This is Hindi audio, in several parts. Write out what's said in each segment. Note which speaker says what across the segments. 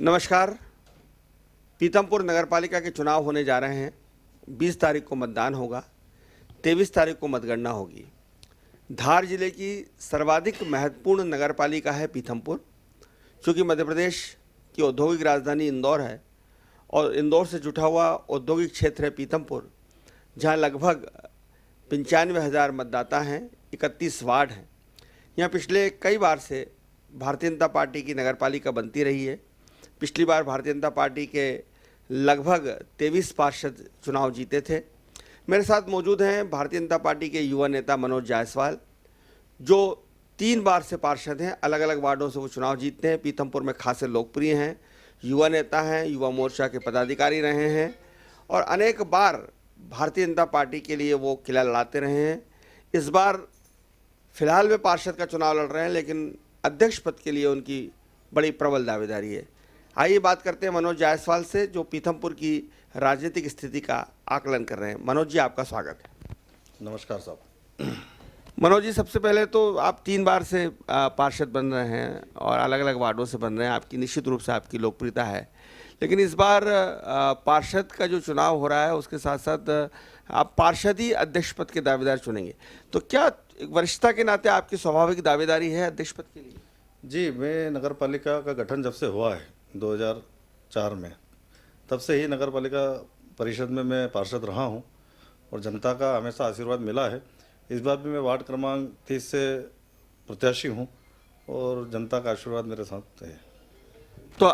Speaker 1: नमस्कार। पीथमपुर नगरपालिका के चुनाव होने जा रहे हैं। 20 तारीख को मतदान होगा, 23 तारीख को मतगणना होगी। धार जिले की सर्वाधिक महत्वपूर्ण नगरपालिका है पीथमपुर, क्योंकि मध्य प्रदेश की औद्योगिक राजधानी इंदौर है और इंदौर से जुटा हुआ औद्योगिक क्षेत्र है पीथमपुर, जहां लगभग 95,000 मतदाता हैं, 31 वार्ड हैं। यहाँ पिछले कई बार से भारतीय जनता पार्टी की नगरपालिका बनती रही है। पिछली बार भारतीय जनता पार्टी के लगभग 23 पार्षद चुनाव जीते थे। मेरे साथ मौजूद हैं भारतीय जनता पार्टी के युवा नेता मनोज जायसवाल, जो 3 बार से पार्षद हैं। अलग अलग वार्डों से वो चुनाव जीतते हैं। पीथमपुर में खासे लोकप्रिय हैं, युवा नेता हैं, युवा मोर्चा के पदाधिकारी रहे हैं और अनेक बार भारतीय जनता पार्टी के लिए वो किला लड़ाते रहे हैं। इस बार फिलहाल वे पार्षद का चुनाव लड़ रहे हैं, लेकिन अध्यक्ष पद के लिए उनकी बड़ी प्रबल दावेदारी है। आइए बात करते हैं मनोज जायसवाल से, जो पीथमपुर की राजनीतिक स्थिति का आकलन कर रहे हैं। मनोज जी, आपका स्वागत है।
Speaker 2: नमस्कार साहब।
Speaker 1: मनोज जी, सबसे पहले तो आप 3 बार से पार्षद बन रहे हैं और अलग अलग वार्डों से बन रहे हैं। आपकी निश्चित रूप से आपकी लोकप्रियता है, लेकिन इस बार पार्षद का जो चुनाव हो रहा है उसके साथ साथ आप पार्षद ही अध्यक्ष पद के दावेदार चुनेंगे, तो क्या वरिष्ठता के नाते आपकी स्वाभाविक दावेदारी है अध्यक्ष पद के लिए?
Speaker 2: जी, मैं नगर पालिका का गठन जब से हुआ है 2004 में, तब से ही नगर पालिका परिषद में मैं पार्षद रहा हूं और जनता का हमेशा आशीर्वाद मिला है। इस बार भी मैं वार्ड क्रमांक 30 से प्रत्याशी हूं और जनता का आशीर्वाद मेरे साथ है।
Speaker 1: तो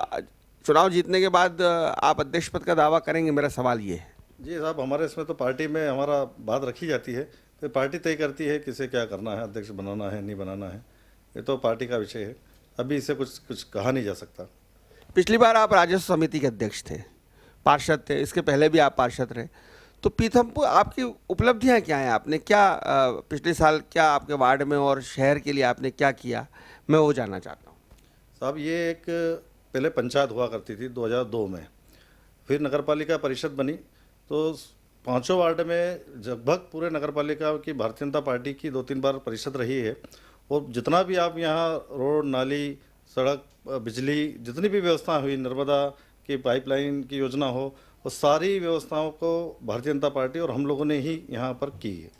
Speaker 1: चुनाव जीतने के बाद आप अध्यक्ष पद का दावा करेंगे, मेरा सवाल ये है।
Speaker 2: जी साहब, हमारे इसमें तो पार्टी में हमारा बात रखी जाती है, तो पार्टी तय करती है किसे क्या करना है, अध्यक्ष बनाना है नहीं बनाना है, ये तो पार्टी का विषय है। अभी इससे कुछ कहा नहीं जा सकता।
Speaker 1: पिछली बार आप राजस्व समिति के अध्यक्ष थे, पार्षद थे, इसके पहले भी आप पार्षद रहे, तो पीथमपुर आपकी उपलब्धियां क्या हैं? आपने क्या पिछले साल क्या आपके वार्ड में और शहर के लिए आपने क्या किया, मैं वो जानना चाहता हूँ।
Speaker 2: साहब, ये एक पहले पंचायत हुआ करती थी 2002 में, फिर नगरपालिका परिषद बनी, तो 5 वार्ड में लगभग पूरे नगरपालिका की भारतीय जनता पार्टी की 2-3 बार परिषद रही है। और जितना भी आप यहाँ रोड, नाली, सड़क, बिजली, जितनी भी व्यवस्था हुई, नर्मदा की पाइपलाइन की योजना हो, वो सारी व्यवस्थाओं को भारतीय जनता पार्टी और हम लोगों ने ही यहाँ पर की है।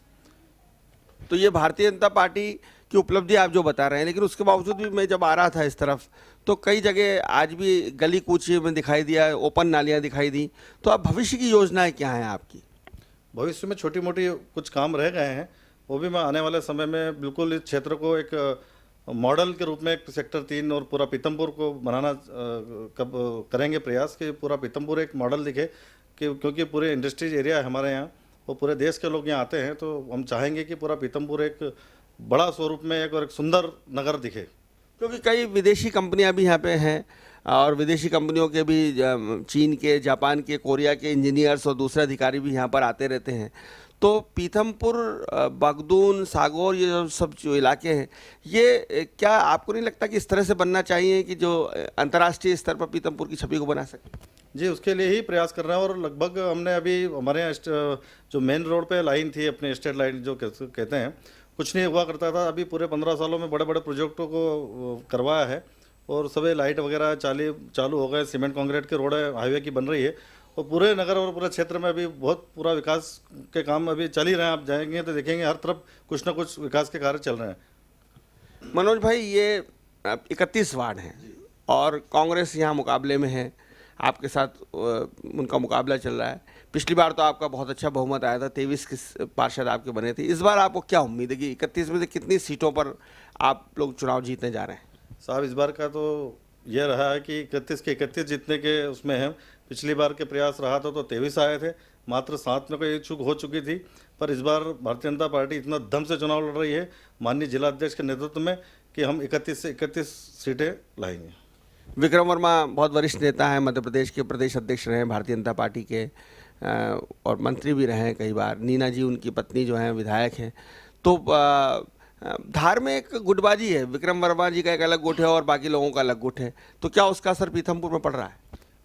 Speaker 1: तो ये भारतीय जनता पार्टी की उपलब्धि आप जो बता रहे हैं, लेकिन उसके बावजूद भी मैं जब आ रहा था इस तरफ, तो कई जगह आज भी गली कूचे में दिखाई दिया, ओपन नालियाँ दिखाई दी। तो अब भविष्य की योजनाएं क्या हैं आपकी?
Speaker 2: भविष्य में छोटी मोटी कुछ काम रह गए हैं, वो भी मैं आने वाले समय में बिल्कुल इस क्षेत्र को एक मॉडल के रूप में, एक सेक्टर 3 और पूरा पीथमपुर को बनाना कब करेंगे प्रयास कि पूरा पीथमपुर एक मॉडल दिखे, कि क्योंकि पूरे इंडस्ट्रीज एरिया है हमारे यहाँ और पूरे देश के लोग यहाँ आते हैं, तो हम चाहेंगे कि पूरा पीथमपुर एक बड़ा स्वरूप में एक और एक सुंदर नगर दिखे।
Speaker 1: क्योंकि कई विदेशी कंपनियां भी यहाँ पे हैं और विदेशी कंपनियों के भी चीन के, जापान के, कोरिया के इंजीनियर्स और दूसरे अधिकारी भी यहाँ पर आते रहते हैं। तो पीथमपुर, बगदून, सागौर, ये सब जो इलाके हैं, ये क्या आपको नहीं लगता कि इस तरह से बनना चाहिए कि जो अंतर्राष्ट्रीय स्तर पर पीथमपुर की छवि को बना सके?
Speaker 2: जी, उसके लिए ही प्रयास कर रहे हैं और लगभग हमने अभी हमारे यहाँ जो मेन रोड पे लाइन थी, अपने स्टेट लाइन जो कहते हैं, कुछ नहीं हुआ करता था, अभी पूरे 15 सालों में बड़े बड़े प्रोजेक्टों को करवाया है और सभी लाइट वगैरह चालू हो गए। सीमेंट कंक्रीट के रोड हाईवे की बन रही है और पूरे नगर और पूरे क्षेत्र में अभी बहुत पूरा विकास के काम अभी चल ही रहे हैं। आप जाएंगे तो देखेंगे हर तरफ कुछ ना कुछ विकास के कार्य चल रहे हैं।
Speaker 1: मनोज भाई, ये 31 वार्ड हैं और कांग्रेस यहाँ मुकाबले में है, आपके साथ उनका मुकाबला चल रहा है। पिछली बार तो आपका बहुत अच्छा बहुमत आया था, 23 के पार्षद आपके बने थे। इस बार आपको क्या उम्मीद है कि 31 में से कितनी सीटों पर आप लोग चुनाव जीतने जा रहे हैं?
Speaker 2: साहब, इस बार का तो यह रहा है कि 31 के 31 जीतने के उसमें है। पिछली बार के प्रयास रहा था तो 23 आए थे, मात्र 7 में कोई चूक हो चुकी थी, पर इस बार भारतीय जनता पार्टी इतना दम से चुनाव लड़ रही है माननीय जिला अध्यक्ष के नेतृत्व में कि हम 31 से 31 सीटें लाएंगे।
Speaker 1: विक्रम वर्मा बहुत वरिष्ठ नेता हैं, मध्य प्रदेश के प्रदेश अध्यक्ष रहे हैं भारतीय जनता पार्टी के और मंत्री भी रहे हैं कई बार। नीना जी उनकी पत्नी जो हैं विधायक हैं। तो धार में एक गुटबाजी है, विक्रम वर्मा जी का एक अलग गुट है और बाकी लोगों का अलग गुट है, तो क्या उसका असर पीथमपुर में पड़ रहा है?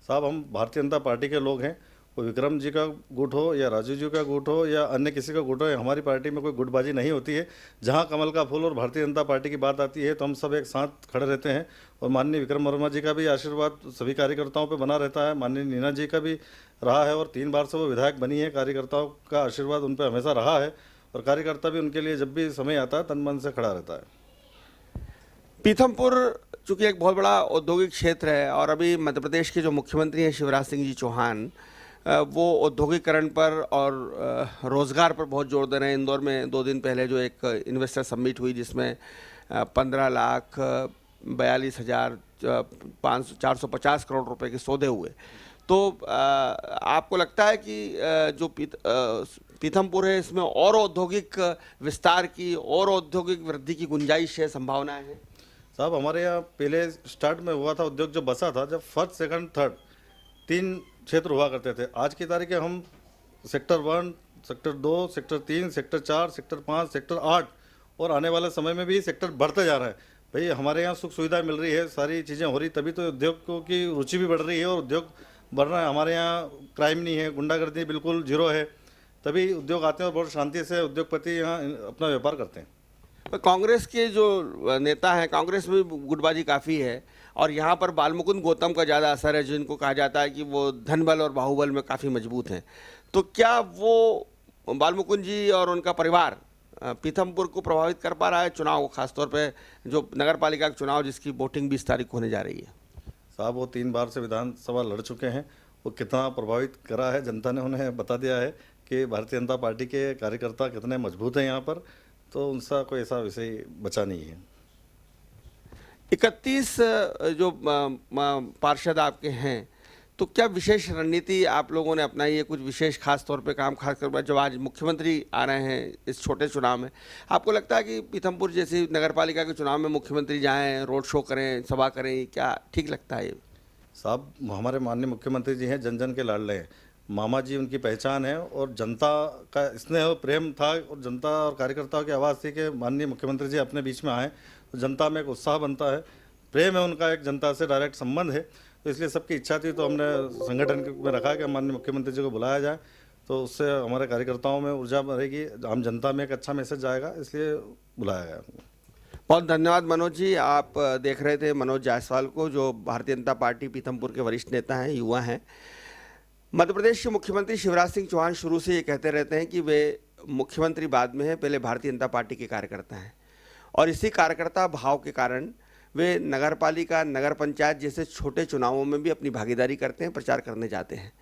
Speaker 2: साहब, हम भारतीय जनता पार्टी के लोग हैं वो विक्रम जी का गुट हो या राजू जी का गुट हो या अन्य किसी का गुट हो, हमारी पार्टी में कोई गुटबाजी नहीं होती है। जहाँ कमल का फूल और भारतीय जनता पार्टी की बात आती है तो हम सब एक साथ खड़े रहते हैं। और माननीय विक्रम वर्मा जी का भी आशीर्वाद सभी कार्यकर्ताओं पर बना रहता है, माननीय नीना जी का भी रहा है और 3 बार से वो विधायक बनी है। कार्यकर्ताओं का आशीर्वाद उन पर हमेशा रहा है और कार्यकर्ता भी उनके लिए जब भी समय आता है तन मन से खड़ा रहता है।
Speaker 1: पीथमपुर चूंकि एक बहुत बड़ा औद्योगिक क्षेत्र है और अभी मध्य प्रदेश के जो मुख्यमंत्री हैं शिवराज सिंह जी चौहान, वो औद्योगिकरण पर और रोज़गार पर बहुत जोर दे रहे हैं। इंदौर में 2 दिन पहले जो एक इन्वेस्टर समिट हुई जिसमें 15,42,450 करोड़ रुपए के सौदे हुए। तो आपको लगता है कि जो पीथमपुर है इसमें और औद्योगिक विस्तार की और औद्योगिक वृद्धि की गुंजाइश है, संभावनाएं हैं?
Speaker 2: साहब हमारे यहाँ पहले स्टार्ट में हुआ था उद्योग जो बसा था, जब फर्स्ट सेकंड थर्ड 3 क्षेत्र हुआ करते थे। आज की तारीख में हम sector 1, sector 2, sector 3, sector 4, sector 5, sector 8 और आने वाले समय में भी सेक्टर बढ़ते जा रहे हैं। भाई हमारे यहाँ सुख सुविधा मिल रही है, सारी चीज़ें हो रही, तभी तो उद्योग की रुचि भी बढ़ रही है और उद्योग बढ़ रहा है। हमारे यहाँ क्राइम नहीं है, गुंडागर्दी बिल्कुल जीरो है, तभी उद्योग आते हैं और बहुत शांति से उद्योगपति यहाँ अपना व्यापार करते हैं।
Speaker 1: कांग्रेस के जो नेता हैं, कांग्रेस में गुटबाजी काफ़ी है और यहाँ पर बालमुकुंद गौतम का ज़्यादा असर है, जिनको कहा जाता है कि वो धनबल और बाहुबल में काफ़ी मजबूत हैं। तो क्या वो बालमुकुंद जी और उनका परिवार पीथमपुर को प्रभावित कर पा रहा है चुनाव को, खासतौर पे जो नगर पालिका का चुनाव जिसकी वोटिंग 20 तारीख को होने जा रही है?
Speaker 2: साहब वो 3 बार से विधानसभा लड़ चुके हैं, वो कितना प्रभावित करा है जनता ने उन्हें बता दिया है कि भारतीय जनता पार्टी के कार्यकर्ता कितने मजबूत हैं यहाँ पर, तो उनसा कोई ऐसा विषय बचा नहीं है।
Speaker 1: 31 जो पार्षद आपके हैं, तो क्या विशेष रणनीति आप लोगों ने अपनाई है? कुछ विशेष खास तौर पे काम, खासकर जब आज मुख्यमंत्री आ रहे हैं इस छोटे चुनाव में, आपको लगता है कि पीथमपुर जैसी नगरपालिका के चुनाव में मुख्यमंत्री जाएं, रोड शो करें, सभा करें, क्या ठीक लगता है?
Speaker 2: साहब हमारे माननीय मुख्यमंत्री जी हैं, जन जन के लाडले हैं, मामा जी उनकी पहचान है और जनता का स्नेह और प्रेम था और जनता और कार्यकर्ताओं की आवाज़ थी कि माननीय मुख्यमंत्री जी अपने बीच में आएँ, तो जनता में एक उत्साह बनता है, प्रेम है उनका, एक जनता से डायरेक्ट संबंध है। तो इसलिए सबकी इच्छा थी, तो हमने संगठन में रखा कि माननीय मुख्यमंत्री जी को बुलाया जाए, तो उससे हमारे कार्यकर्ताओं में ऊर्जा बढ़ेगी, आम जनता में एक अच्छा मैसेज जाएगा, इसलिए बुलाया गया।
Speaker 1: बहुत धन्यवाद मनोज जी। आप देख रहे थे मनोज जायसवाल को, जो भारतीय जनता पार्टी पीथमपुर के वरिष्ठ नेता हैं, युवा हैं। मध्य प्रदेश के मुख्यमंत्री शिवराज सिंह चौहान शुरू से ये कहते रहते हैं कि वे मुख्यमंत्री बाद में हैं, पहले भारतीय जनता पार्टी के कार्यकर्ता हैं और इसी कार्यकर्ता भाव के कारण वे नगरपालिका, नगर पंचायत जैसे छोटे चुनावों में भी अपनी भागीदारी करते हैं, प्रचार करने जाते हैं।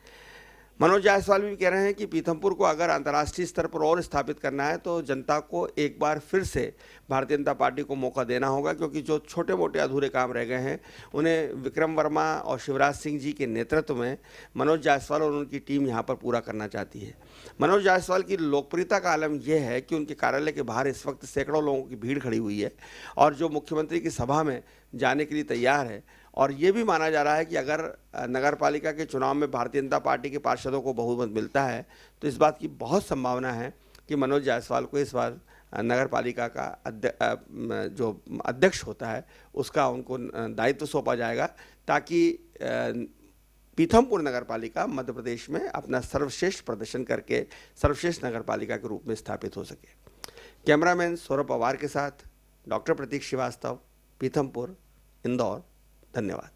Speaker 1: मनोज जायसवाल भी कह रहे हैं कि पीथमपुर को अगर अंतर्राष्ट्रीय स्तर पर और स्थापित करना है तो जनता को एक बार फिर से भारतीय जनता पार्टी को मौका देना होगा, क्योंकि जो छोटे मोटे अधूरे काम रह गए हैं उन्हें विक्रम वर्मा और शिवराज सिंह जी के नेतृत्व में मनोज जायसवाल और उनकी टीम यहाँ पर पूरा करना चाहती है। मनोज जायसवाल की लोकप्रियता का आलम यह है कि उनके कार्यालय के बाहर इस वक्त सैकड़ों लोगों की भीड़ खड़ी हुई है और जो मुख्यमंत्री की सभा में जाने के लिए तैयार है। और ये भी माना जा रहा है कि अगर नगर पालिका के चुनाव में भारतीय जनता पार्टी के पार्षदों को बहुमत मिलता है तो इस बात की बहुत संभावना है कि मनोज जायसवाल को इस बार नगर पालिका का जो अध्यक्ष होता है उसका उनको दायित्व सौंपा जाएगा, ताकि पीथमपुर नगर पालिका मध्य प्रदेश में अपना सर्वश्रेष्ठ प्रदर्शन करके सर्वश्रेष्ठ नगर पालिका के रूप में स्थापित हो सके। कैमरामैन सौरभ पवार के साथ डॉक्टर प्रतीक श्रीवास्तव, पीथमपुर, इंदौर। धन्यवाद।